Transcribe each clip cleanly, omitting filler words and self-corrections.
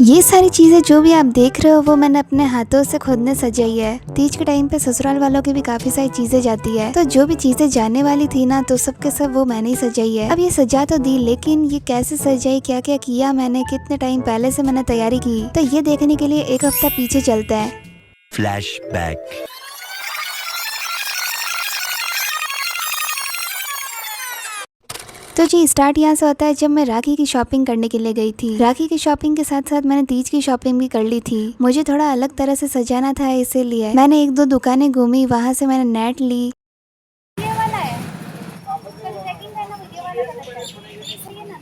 ये सारी चीजें जो भी आप देख रहे हो वो मैंने अपने हाथों से खुद ने सजाई है। तीज के टाइम पे ससुराल वालों की भी काफी सारी चीजें जाती है, तो जो भी चीजें जाने वाली थी ना तो सबके सब वो मैंने ही सजाई है। अब ये सजा तो दी, लेकिन ये कैसे सजाई, क्या क्या किया मैंने, कितने टाइम पहले से मैंने तैयारी की, तो ये देखने के लिए एक हफ्ता पीछे चलता है। फ्लैशबैक। तो जी स्टार्ट यहाँ से होता है जब मैं राखी की शॉपिंग करने के लिए गई थी। राखी की शॉपिंग के साथ साथ मैंने तीज की शॉपिंग भी कर ली थी। मुझे थोड़ा अलग तरह से सजाना था, इसीलिए मैंने एक दो दुकानें घूमी, वहाँ से मैंने नेट ली। ये वाला है, उसका ट्रैकिंग करना वीडियो वाला कलर है, सही है ना?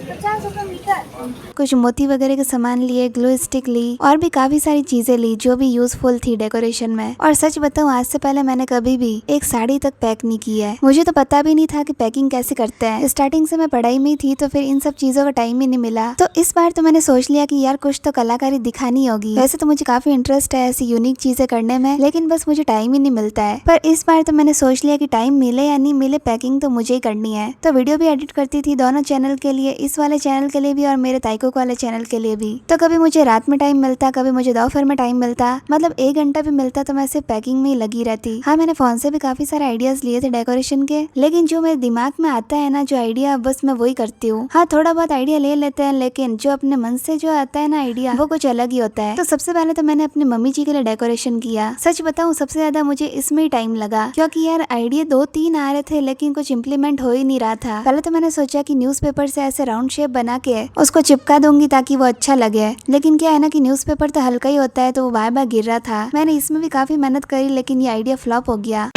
50 रुपये मीटर। कुछ मोती वगैरह के सामान लिए, ग्लू स्टिक ली और भी काफी सारी चीजें ली जो भी यूजफुल थी डेकोरेशन में। और सच बताऊं, आज से पहले मैंने कभी भी एक साड़ी तक पैक नहीं की है। मुझे तो पता भी नहीं था कि पैकिंग कैसे करते हैं। स्टार्टिंग से मैं पढ़ाई में ही थी, तो फिर इन सब चीजों का टाइम ही नहीं मिला। तो इस बार तो मैंने सोच लिया कि यार कुछ तो कलाकारी दिखानी होगी। वैसे तो मुझे काफी इंटरेस्ट है ऐसी यूनिक चीजें करने में, लेकिन बस मुझे टाइम ही नहीं मिलता है। पर इस बार तो मैंने सोच लिया कि टाइम मिले या नहीं मिले, पैकिंग तो मुझे ही करनी है। तो वीडियो भी एडिट करती थी दोनों चैनल के लिए, इस वाले चैनल के लिए भी और मेरे ताइको वाले चैनल के लिए भी। तो कभी मुझे रात में टाइम मिलता, कभी मुझे दोपहर में टाइम मिलता, मतलब 1 घंटा भी मिलता तो मैं सिर्फ पैकिंग में ही लगी रहती। हाँ, मैंने फोन से भी काफी सारे आइडियाज लिए थे डेकोरेशन के, लेकिन जो मेरे दिमाग में आता है ना जो आइडिया, बस मैं वही करती हूँ। हाँ, थोड़ा बहुत आइडिया ले लेते हैं, लेकिन जो अपने मन से जो आता है ना आइडिया, वो कुछ अलग ही होता है। तो सबसे पहले तो मैंने अपनी मम्मी जी के लिए डेकोरेशन किया। सच बताऊँ, सबसे ज्यादा मुझे इसमें ही टाइम लगा, क्योंकि यार आइडिया 2-3 आ रहे थे, लेकिन कुछ इम्प्लीमेंट हो ही नहीं रहा था। पहले तो मैंने सोचा कि न्यूज़पेपर से ऐसे राउंड शेप बना के उसको चिपका दूंगी ताकि वो अच्छा लगे, लेकिन क्या है ना कि न्यूज़पेपर तो हल्का ही होता है, तो वो बार बार गिर रहा था। मैंने इसमें भी काफी मेहनत करी, लेकिन ये आइडिया फ्लॉप हो गया।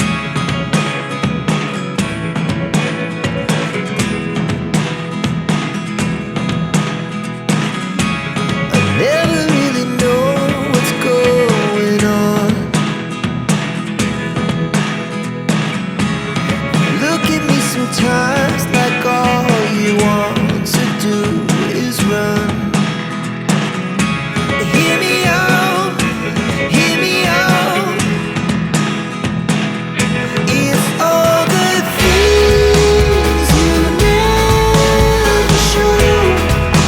Never really know what's going on. Look at me sometimes like all you want to do is run. Hear me out, hear me out. It's all the things you never show.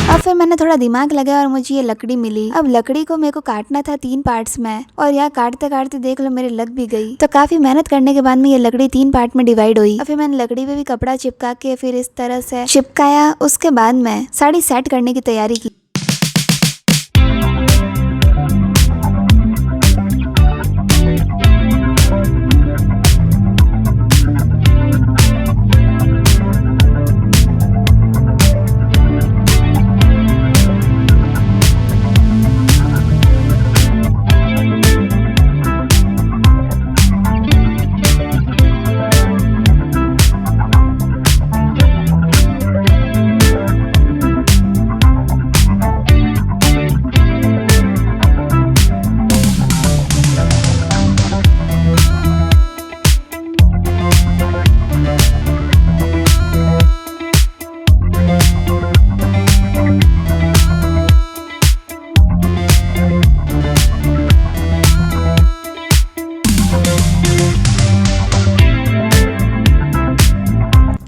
अब फिर मैंने थोड़ा दिमाग लगाया और मुझे ये लकड़ी मिली। अब लकड़ी को मेरे को काटना था 3 पार्ट्स में, और यहाँ काटते काटते देख लो मेरे लग भी गई। तो काफी मेहनत करने के बाद में ये लकड़ी 3 पार्ट में डिवाइड हुई। और फिर मैंने लकड़ी पे भी कपड़ा चिपका के फिर इस तरह से चिपकाया। उसके बाद में साड़ी सेट करने की तैयारी की।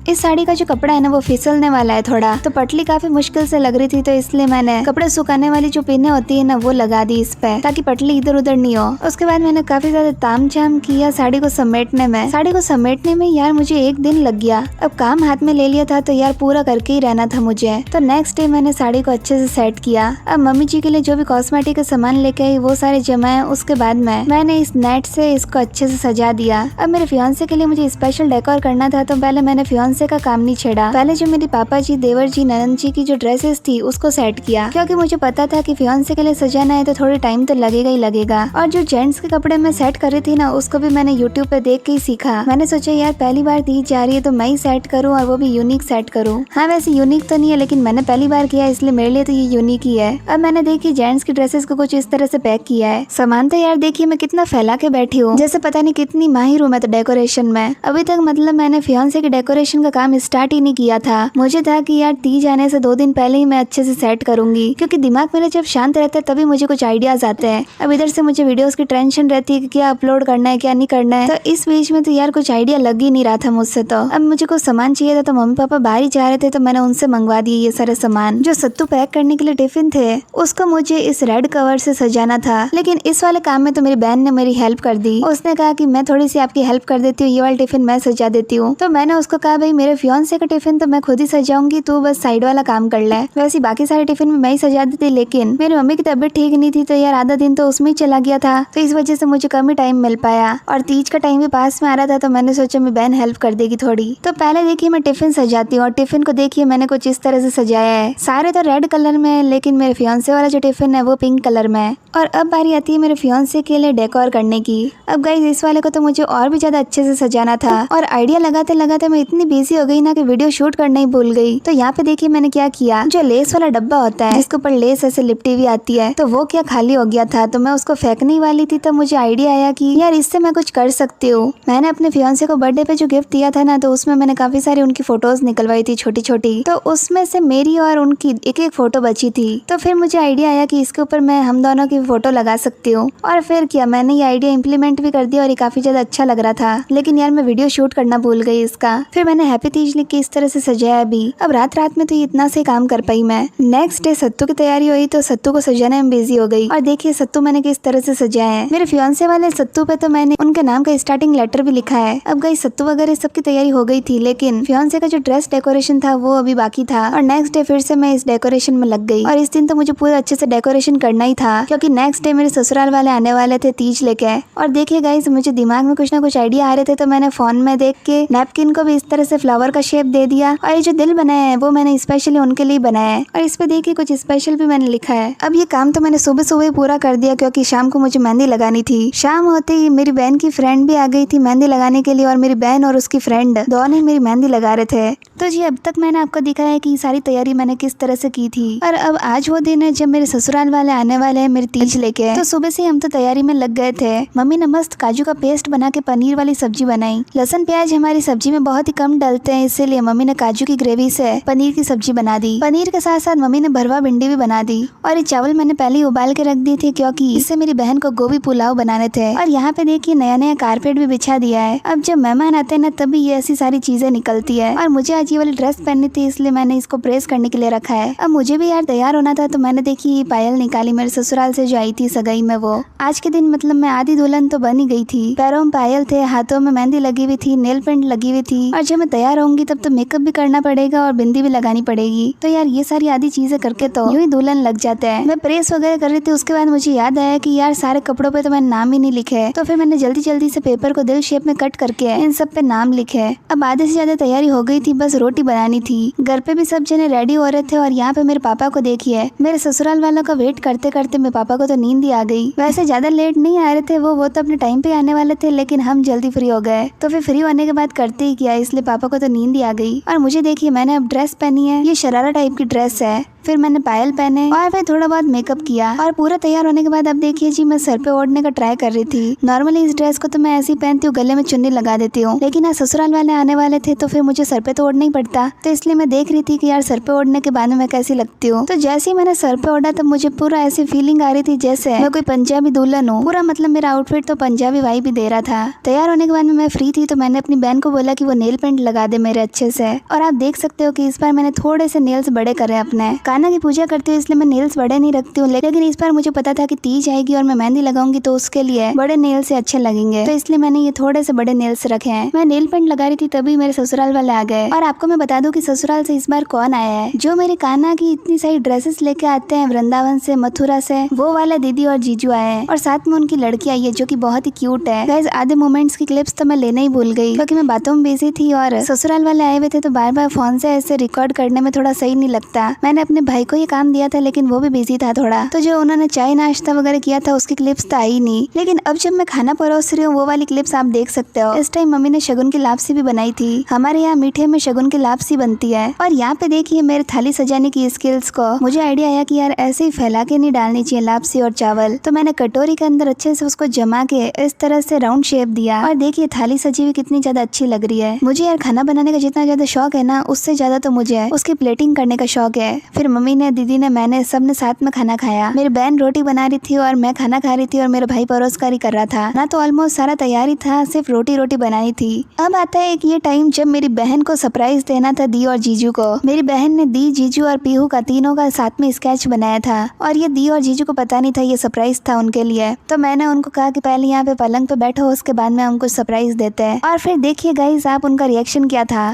इस साड़ी का जो कपड़ा है ना वो फिसलने वाला है थोड़ा, तो पटली काफी मुश्किल से लग रही थी, तो इसलिए मैंने कपड़े सुखाने वाली जो पिने होती है ना वो लगा दी इस पे, ताकि पटली इधर उधर नहीं हो। उसके बाद मैंने काफी ज्यादा तामझाम किया साड़ी को समेटने में। साड़ी को समेटने में यार मुझे 1 दिन लग गया। अब काम हाथ में ले लिया था तो यार पूरा करके ही रहना था मुझे। तो नेक्स्ट डे मैंने साड़ी को अच्छे से सेट किया। अब मम्मी जी के लिए जो भी कॉस्मेटिक का सामान लेके आई वो सारे जमाए। उसके बाद में मैंने इस नेट से इसको अच्छे से सजा दिया। अब मेरे फियांसे के लिए मुझे स्पेशल डेकोर करना था, तो पहले मैंने फियांसे का काम नहीं छेड़ा। पहले जो मेरी पापा जी, देवर जी, ननद जी की जो ड्रेसेस थी उसको सेट किया, क्योंकि मुझे पता था कि फियांसे के लिए सजाना है तो थोड़ी टाइम तो लगेगा ही लगेगा। और जो जेंट्स के कपड़े मैं सेट कर रही थी ना उसको भी मैंने यूट्यूब पे देख के ही सीखा। मैंने सोचा यार पहली बार दी जा रही है तो मैं ही सेट करूँ, और वो भी यूनिक सेट करूँ। हाँ, वैसे यूनिक तो नहीं है, लेकिन मैंने पहली बार किया इसलिए मेरे लिए तो ये यूनिक ही है। अब मैंने देखी जेंट्स की ड्रेसेस को कुछ इस तरह से पैक किया है। सामान तो यार देखिए मैं कितना फैला के बैठी हूँ, जैसे पता नहीं कितनी माहिर हूँ मैं तो डेकोरेशन में। अभी तक मतलब मैंने फियांसे के डेकोरेशन का काम काम स्टार्ट ही नहीं किया था। मुझे था कि यार तीज आने से 2 दिन पहले ही मैं अच्छे से सेट करूंगी, क्योंकि दिमाग मेरा जब शांत रहता है तभी मुझे कुछ आइडियाज आते हैं। अब इधर से मुझे वीडियोस की टेंशन रहती है कि क्या अपलोड करना है क्या नहीं करना है, तो इस बीच में तो यार कुछ आइडिया लग ही नहीं रहा था मुझसे। तो अब मुझे कुछ सामान चाहिए था, तो मम्मी पापा बाहर ही जा रहे थे, तो मैंने उनसे मंगवा दिए ये सारे सामान। जो सत्तू पैक करने के लिए टिफिन थे उसको मुझे इस रेड कवर से सजाना था, लेकिन इस वाले काम में तो मेरी बहन ने मेरी हेल्प कर दी। उसने कहा कि मैं थोड़ी सी आपकी हेल्प कर देती हूँ, ये वाला टिफिन मैं सजा देती हूँ। तो मैंने उसको कहा भाई मेरे फियांसे का टिफिन तो मैं खुद ही सजाऊंगी, तू बस साइड वाला काम कर ले। वैसे बाकी सारे टिफिन में मैं ही सजा देती, लेकिन मेरी मम्मी की तबीयत ठीक नहीं थी, तो यार आधा दिन तो उसमें ही चला गया था, तो इस वजह से मुझे कम ही टाइम मिल पाया। और तीज का टाइम भी पास में आ रहा था, तो मैंने सोचा मेरी बहन हेल्प कर देगी थोड़ी। तो पहले देखिए मैं टिफिन सजाती हूँ, और टिफिन को देखिए मैंने कुछ इस तरह से सजाया है। सारे तो रेड कलर में है, लेकिन मेरे फियांसे वाला जो टिफिन है वो पिंक कलर में है। और अब बारी आती है मेरे फियांसे के लिए डेकोर करने की। अब गाइस इस वाले को तो मुझे और भी ज्यादा अच्छे से सजाना था, और आइडिया लगाते लगाते मैं इतनी बिजी हो गई ना कि वीडियो शूट करना ही भूल गई। तो यहाँ पे देखिए मैंने क्या किया, जो लेस वाला डब्बा होता है जिसके ऊपर लेस ऐसे लिपटी हुई आती है, तो वो क्या खाली हो गया था, तो मैं उसको फेंकने वाली थी। तो मुझे आइडिया आया कि यार इससे मैं कुछ कर सकती हूँ। मैंने अपने फियांसे को बर्थडे पे जो गिफ्ट दिया था ना, तो उसमें मैंने काफी सारी उनकी फोटोज निकलवाई थी छोटी छोटी, तो उसमें से मेरी और उनकी एक एक फोटो बची थी। तो फिर मुझे आइडिया आया कि इसके ऊपर मैं हम दोनों की फोटो लगा सकती हूँ। और फिर क्या मैंने ये आइडिया इम्प्लीमेंट भी कर दिया, और ये काफी ज्यादा अच्छा लग रहा था, लेकिन यार मैं वीडियो शूट करना भूल गई इसका। फिर मैंने हैप्पी तीज लिख के इस तरह से सजाया भी। अब रात रात में तो ये इतना से काम कर पाई मैं। नेक्स्ट डे सत्तू की तैयारी हुई, तो सत्तू को सजाने में बिजी हो गई। और देखिए सत्तू मैंने किस तरह से सजाया है। मेरे फियांसे वाले सत्तू पे तो मैंने उनके नाम का स्टार्टिंग लेटर भी लिखा है। अब गई सत्तू वगैरह सबकी तैयारी हो गई थी, लेकिन फियांसे का जो ड्रेस डेकोरेशन था वो अभी बाकी था। और नेक्स्ट डे फिर से मैं इस डेकोरेशन में लग गई, और इस दिन तो मुझे पूरा अच्छे से डेकोरेशन करना ही था, क्योंकि नेक्स्ट डे मेरे ससुराल वाले आने वाले थे तीज लेके। और देखिए गाइस मुझे दिमाग में कुछ ना कुछ आइडिया आ रहे थे, तो मैंने फोन में देख के नैपकिन को भी इस तरह से फ्लावर का शेप दे दिया, और ये जो दिल बनाया है वो मैंने स्पेशली उनके लिए बनाया है। और इस पे देखिए कुछ स्पेशल भी मैंने लिखा है। अब ये काम तो मैंने सुबह सुबह ही पूरा कर दिया, क्योंकि शाम को मुझे मेहंदी लगानी थी। शाम होते ही मेरी बहन की फ्रेंड भी आ गई थी मेहंदी लगाने के लिए, और मेरी बहन और उसकी फ्रेंड दोनों ही मेरी मेहंदी लगा रहे थे। तो जी अब तक मैंने आपको दिखाया कि सारी तैयारी मैंने किस तरह से की थी। और अब आज वो दिन है जब मेरे ससुराल वाले आने वाले हैं मेरी तीज लेके। तो सुबह से हम तो तैयारी में लग गए थे। मम्मी ने मस्त काजू का पेस्ट बना के पनीर वाली सब्जी बनाई। लहसुन प्याज हमारी सब्जी में बहुत ही कम डलते हैं, इसीलिए मम्मी ने काजू की ग्रेवी से पनीर की सब्जी बना दी। पनीर के साथ साथ मम्मी ने भरवा भिंडी भी बना दी। और ये चावल मैंने पहले ही उबाल के रख दिए थे, क्योंकि इससे मेरी बहन को गोभी पुलाव बनाने थे। और यहाँ पे देखिए नया नया कारपेट भी बिछा दिया है। अब जब मेहमान आते हैं ना तभी ये ऐसी सारी चीजें निकलती है। और मुझे आज ये वाली ड्रेस पहननी थी, इसलिए मैंने इसको प्रेस करने के लिए रखा है। अब मुझे भी यार तैयार होना था, तो मैंने देखी पायल निकाली मेरे ससुराल से जो आई थी सगाई में। वो आज के दिन मतलब मैं आधी दुल्हन तो बन ही गई थी। पैरों में पायल थे, हाथों में मेहंदी लगी हुई थी, नेल पेंट लगी हुई थी। और जब मैं तैयार होंगी तब तो मेकअप भी करना पड़ेगा और बिंदी भी लगानी पड़ेगी। तो यार ये सारी आधी चीजें करके तो यूं ही दुल्हन लग जाते हैं। मैं प्रेस वगैरह कर रही थी, उसके बाद मुझे याद आया कि यार सारे कपड़ों पे तो मैंने नाम ही नहीं लिखे। तो फिर मैंने जल्दी जल्दी से पेपर को दिल शेप में कट करके इन सब पे नाम लिखे। अब आधे से ज्यादा तैयारी हो गई थी, बस रोटी बनानी थी। घर पे भी सब जने रेडी हो रहे थे। और यहाँ पे मेरे पापा को देखिए, मेरे ससुराल वालों का वेट करते करते मेरे पापा को तो नींद ही आ गई। वैसे ज्यादा लेट नहीं आ रहे थे वो तो अपने टाइम पे आने वाले थे, लेकिन हम जल्दी फ्री हो गए। तो फिर फ्री होने के बाद करते ही किया, इसलिए पापा को तो नींद ही आ गई। और मुझे देखिए मैंने अब ड्रेस पहनी है, ये शरारा टाइप की ड्रेस है। फिर मैंने पायल पहने और फिर थोड़ा बहुत मेकअप किया। और पूरा तैयार होने के बाद अब देखिए जी मैं सर पे ओढ़ने का ट्राई कर रही थी। नॉर्मली इस ड्रेस को तो मैं ऐसे ही पहनती हूँ, गले में चुन्नी लगा देती हूँ, लेकिन आज ससुराल वाले आने वाले थे तो फिर मुझे सर पे तो ओढ़ना ही पड़ता। तो इसलिए मैं देख रही थी कि यार सर पे ओढ़ने के बाद में मैं कैसी लगती हूँ। तो जैसे ही मैंने सर पे ओढ़ा तब मुझे पूरा ऐसी फीलिंग आ रही थी जैसे मैं कोई पंजाबी दुल्हन हूँ। पूरा मतलब मेरा आउटफिट तो पंजाबी वाइब भी दे रहा था। तैयार होने के बाद में मैं फ्री थी, तो मैंने अपनी बहन को बोला कि वो नेल पेंट लगा दे मेरे अच्छे से। और आप देख सकते हो कि इस बार मैंने थोड़े से नेल्स बड़े करे अपने। कान्हा की पूजा करते हुए इसलिए मैं नेल्स बड़े नहीं रखती हूँ, लेकिन इस बार मुझे पता था कि तीज आएगी और मैं मेहंदी लगाऊंगी तो उसके लिए बड़े नेल से अच्छे लगेंगे। तो इसलिए मैंने ये थोड़े से बड़े नेल्स रखे हैं। मैं नेल पेंट लगा रही थी तभी मेरे ससुराल वाले आ गए। और आपको मैं बता दूं कि ससुराल से इस बार कौन आया है। जो मेरे कान्हा की इतनी सारी ड्रेसेस लेके आते हैं वृंदावन से, मथुरा से, वो वाला दीदी और जीजू आए हैं। और साथ में उनकी लड़की आई है जो कि बहुत ही क्यूट है। गाइस आधे मोमेंट्स की क्लिप्स तो मैं लेना ही भूल गई, क्योंकि मैं बातों में बिजी थी और ससुराल वाले आए हुए थे, तो बार बार फोन से ऐसे रिकॉर्ड करने में थोड़ा सही नहीं लगता। मैंने अपने भाई को ये काम दिया था लेकिन वो भी बिजी था थोड़ा, तो जो उन्होंने चाय नाश्ता वगैरह किया था उसकी क्लिप्स तो आई नहीं। लेकिन अब जब मैं खाना परोस रही हूँ वो वाली क्लिप्स आप देख सकते हो। इस टाइम मम्मी ने शगुन की लापसी भी बनाई थी। हमारे यहाँ मीठे में शगुन की लापसी बनती है। और यहाँ पे देखिए मेरे थाली सजाने की स्किल्स को। मुझे आइडिया आया कि यार ऐसे ही फैला के नहीं डालनी चाहिए लापसी और चावल, तो मैंने कटोरी के अंदर अच्छे से उसको जमा के इस तरह से राउंड शेप दिया। और देखिए थाली सजी हुई कितनी ज्यादा अच्छी लग रही है। मुझे यार खाना बनाने का जितना ज्यादा शौक है ना, उससे ज्यादा तो मुझे उसकी प्लेटिंग करने का शौक है। फिर मम्मी ने, दीदी ने, मैंने सबने साथ में खाना खाया। मेरी बहन रोटी बना रही थी और मैं खाना खा रही थी और मेरा भाई परोसकारी कर रहा था ना, तो ऑलमोस्ट सारा तैयारी था, सिर्फ रोटी बनानी थी। अब आता है एक ये टाइम जब मेरी बहन को सरप्राइज देना था दी और जीजू को। मेरी बहन ने दी, जीजू और पीहू का तीनों का साथ में स्केच बनाया था और ये दी और जीजू को पता नहीं था ये सरप्राइज था उनके लिए। तो मैंने उनको कहा कि पहले यहाँ पे पलंग पे बैठो, उसके बाद में हमको सरप्राइज देते हैं। और फिर देखिए गाइस आप उनका रिएक्शन क्या था।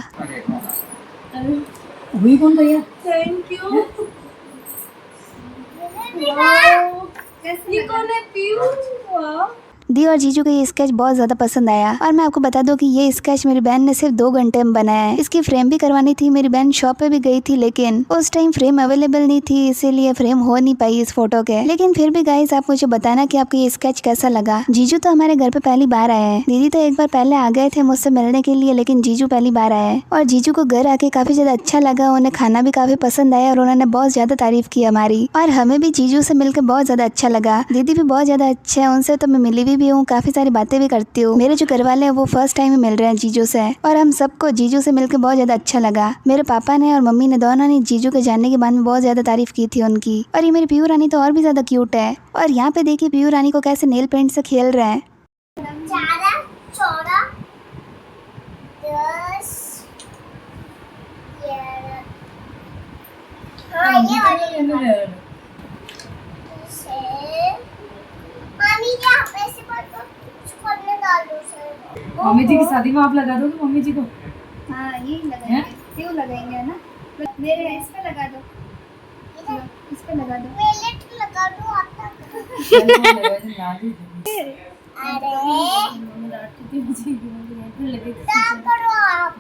हुई कौन भैया? Thank you. ये कौन है? पीयू। दी और जीजू को ये स्केच बहुत ज्यादा पसंद आया। और मैं आपको बता दूं कि ये स्केच मेरी बहन ने सिर्फ 2 घंटे में बनाया है। इसकी फ्रेम भी करवानी थी, मेरी बहन शॉप पे भी गई थी लेकिन उस टाइम फ्रेम अवेलेबल नहीं थी, इसीलिए फ्रेम हो नहीं पाई इस फोटो के। लेकिन फिर भी गाइस आप मुझे बताना कि आपको ये स्केच कैसा लगा। जीजू तो हमारे घर पे पहली बार आए हैं, दीदी तो एक बार पहले आ गए थे मुझसे मिलने के लिए, लेकिन जीजू पहली बार आए हैं। और जीजू को घर आके काफी ज्यादा अच्छा लगा, उन्हें खाना भी काफी पसंद आया और उन्होंने बहुत ज्यादा तारीफ की हमारी। और हमें भी जीजू से मिलकर बहुत ज्यादा अच्छा लगा। दीदी भी बहुत ज्यादा अच्छे हैं, उनसे तो मैं मिली भी हूँ, काफी सारी बातें भी करती हूँ। मेरे जो घर वाले हैं वो फर्स्ट टाइम ही मिल रहे हैं जीजू से और हम सबको जीजू से मिलकर बहुत ज्यादा अच्छा लगा। मेरे पापा ने और मम्मी ने दोनों ने जीजू के जानने के बाद में बहुत ज्यादा तारीफ की थी उनकी। और ये मेरी पीयू रानी तो और भी ज्यादा क्यूट है। और यहाँ पे देखिए पीयू रानी को कैसे नेल पेंट से खेल रहे हैं। 4 14 10 11 हाँ ये वाली मम्मी क्या पैसे पर तो खोलने डाल दो सर। मम्मी जी की शादी में आप लगा दोगे मम्मी जी को? हाँ यही लगाएंगे, क्यों लगाएंगे ना, मेरे इस पे लगा दो, इस पे लगा दो, वेलेट लगा दो आपका। क्या करो आप?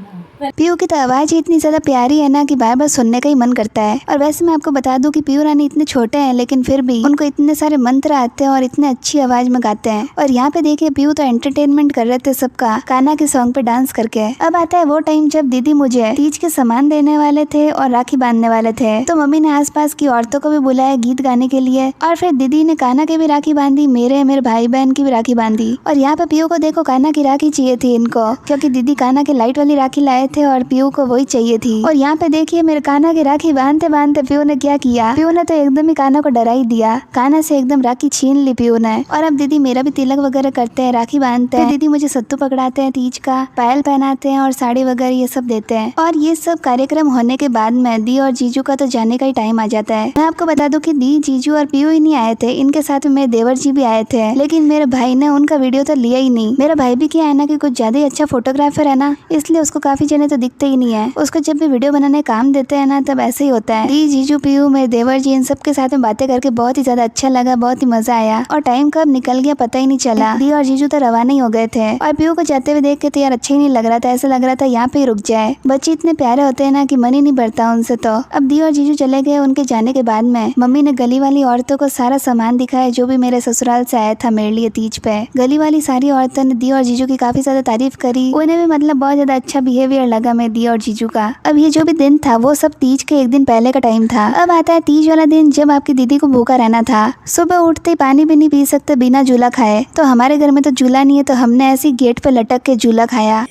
पीयू की तो आवाज ही इतनी ज्यादा प्यारी है ना कि बार बार सुनने का ही मन करता है। और वैसे मैं आपको बता दूं कि पीयू रानी इतने छोटे हैं लेकिन फिर भी उनको इतने सारे मंत्र आते हैं और इतने अच्छी आवाज में गाते हैं। और यहाँ पे देखिए पीयू तो एंटरटेनमेंट कर रहे थे सबका कान्हा के सॉन्ग पे डांस करके। अब आता है वो टाइम जब दीदी मुझे तीज के सामान देने वाले थे और राखी बांधने वाले थे, तो मम्मी ने आसपास की औरतों को भी बुलाया गीत गाने के लिए। और फिर दीदी ने कान्हा की भी राखी बांधी, मेरे भाई बहन की भी राखी बांधी। और यहाँ पे पीयू को देखो कान्हा की राखी चाहिए थी इनको, क्योंकि दीदी कान्हा की लाइट वाली राखी लाए थे और पीयू को वही चाहिए थी। और यहाँ पे देखिए मेरे कान्हा की राखी बांधते बांधते पीयू ने क्या किया, पीयू ने तो एकदम ही कान्हा को डरा ही दिया। कान्हा से एकदम राखी छीन ली पीयू ने। और अब दीदी मेरा भी तिलक वगैरह करते हैं, राखी बांधते हैं, दीदी मुझे सत्तू पकड़ाते हैं तीज का, पायल पहनाते हैं और साड़ी वगैरह ये सब देते हैं। और ये सब कार्यक्रम होने के बाद में दी और जीजू का तो जाने का ही टाइम आ जाता है। मैं आपको बता दूं कि दी, जीजू और पीयू ही नहीं आए थे, इनके साथ मेरे देवर जी भी आए थे, लेकिन मेरे भाई ने उनका वीडियो तो लिया ही नहीं। मेरा भाई भी क्या है ना कि कुछ ज्यादा ही अच्छा फोटोग्राफर है ना, इसलिए उसको काफी जने तो दिखते ही नहीं है। उसको जब भी वीडियो बनाने काम देते हैं ना तब ऐसे ही होता है। दी, जीजू, पीयू, मेरे देवर जी, इन सब के साथ में बातें करके बहुत ही ज्यादा अच्छा लगा, बहुत ही मजा आया और टाइम कब निकल गया पता ही नहीं चला। दी और जीजू तो रवाना ही हो गए थे और पीयू को जाते हुए देख के तो यार अच्छा ही नहीं लग रहा था, ऐसा लग रहा था यहाँ पे ही रुक जाए। बच्चे इतने प्यारे होते हैं ना कि मन ही नहीं भरता उनसे। तो अब दी और जीजू चले गए। उनके जाने के बाद में मम्मी ने गली वाली औरतों को सारा सामान दिखाया जो भी मेरे ससुराल से आया था मेरे लिए तीज पे। गली वाली सारी औरतों ने दी और जीजू की काफी ज्यादा तारीफ करी, उन्हें भी मतलब बहुत ज्यादा अच्छा बिहेवियर लगा मेरे दी और जीजू का। अब ये जो भी दिन था वो सब तीज के 1 दिन पहले का टाइम था। अब आता है तीज वाला दिन जब आपकी दीदी को भूखा रहना था, सुबह उठते ही पानी भी नहीं पी सकते बिना झूला खाए। तो हमारे घर में तो झूला नहीं है, तो हमने ऐसे ही गेट पे लटक के झूला खाया।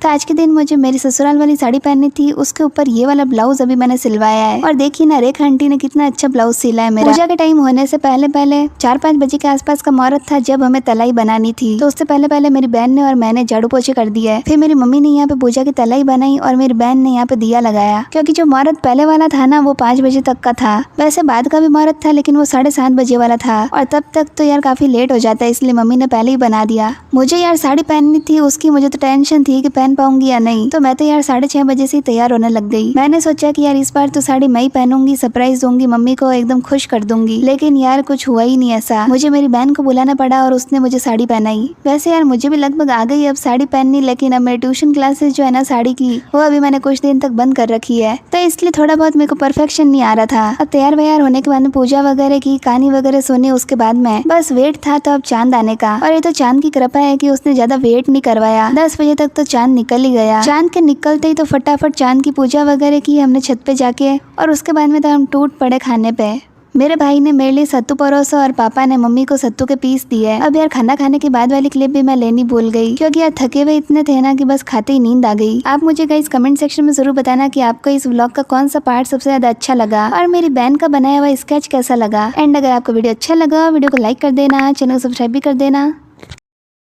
तो आज के दिन मुझे मेरी ससुराल वाली साड़ी पहननी थी, उसके ऊपर ये वाला ब्लाउज अभी मैंने सिलवाया है। और देखिए ना रेखा आंटी ने कितना अच्छा ब्लाउज सिला है मेरा। पूजा के टाइम होने से पहले 4-5 बजे के आसपास का मुहूर्त था जब हमें तलाई बनानी थी, तो उससे पहले मेरी बहन ने और मैंने झाड़ू पोछे कर दिया। फिर मेरी मम्मी ने यहाँ पे पूजा की तलाई बनाई और मेरी बहन ने यहाँ पे दिया लगाया, क्योंकि जो मुहूर्त पहले वाला था ना वो 5 बजे तक का था। वैसे बाद का भी मुहूर्त था लेकिन वो 7:30 बजे वाला था और तब तक तो यार काफी लेट हो जाता है, इसलिए मम्मी ने पहले ही बना दिया। मुझे यार साड़ी पहननी थी, उसकी मुझे तो टेंशन थी कि पहन पहन पाऊंगी या नहीं। तो मैं तो यार 6:30 बजे से ही तैयार होने लग गई। मैंने सोचा कि यार इस बार तो साड़ी मैं ही पहनूंगी, सरप्राइज दूंगी मम्मी को, एकदम खुश कर दूंगी। लेकिन यार कुछ हुआ ही नहीं ऐसा। मुझे मेरी बहन को बुलाना पड़ा और उसने मुझे साड़ी पहनाई। वैसे यार मुझे भी लगभग आ गई अब साड़ी पहननी, लेकिन अब मेरी ट्यूशन क्लासेस जो है ना साड़ी की, वो अभी मैंने कुछ दिन तक बंद कर रखी है, तो इसलिए थोड़ा बहुत मेरे को परफेक्शन नहीं आ रहा था। अब तैयार व्यार होने के बाद में पूजा वगैरह की, कहानी वगैरह सुनी, उसके बाद में बस वेट था तो अब चांद आने का। और ये तो चांद की कृपा है कि उसने ज्यादा वेट नहीं करवाया। 10 बजे तक तो चांद निकल ही गया। चांद के निकलते ही तो फटाफट चांद की पूजा वगैरह की हमने छत पे जाके, और उसके बाद में तो हम टूट पड़े खाने पे। मेरे भाई ने मेरे लिए सत्तू परोसा और पापा ने मम्मी को सत्तू के पीस दिए। अब यार खाना खाने के बाद वाली क्लिप भी मैं लेनी भूल गई, क्योंकि यार थके हुए इतने थे ना कि बस खाते ही नींद आ गई। आप मुझे गाइस कमेंट सेक्शन में जरूर बताना कि आपको इस व्लॉग का कौन सा पार्ट सबसे ज्यादा अच्छा लगा और मेरी बहन का बनाया हुआ स्केच कैसा लगा। एंड अगर आपको वीडियो अच्छा लगा वीडियो को लाइक कर देना, चैनल को सब्सक्राइब भी कर देना।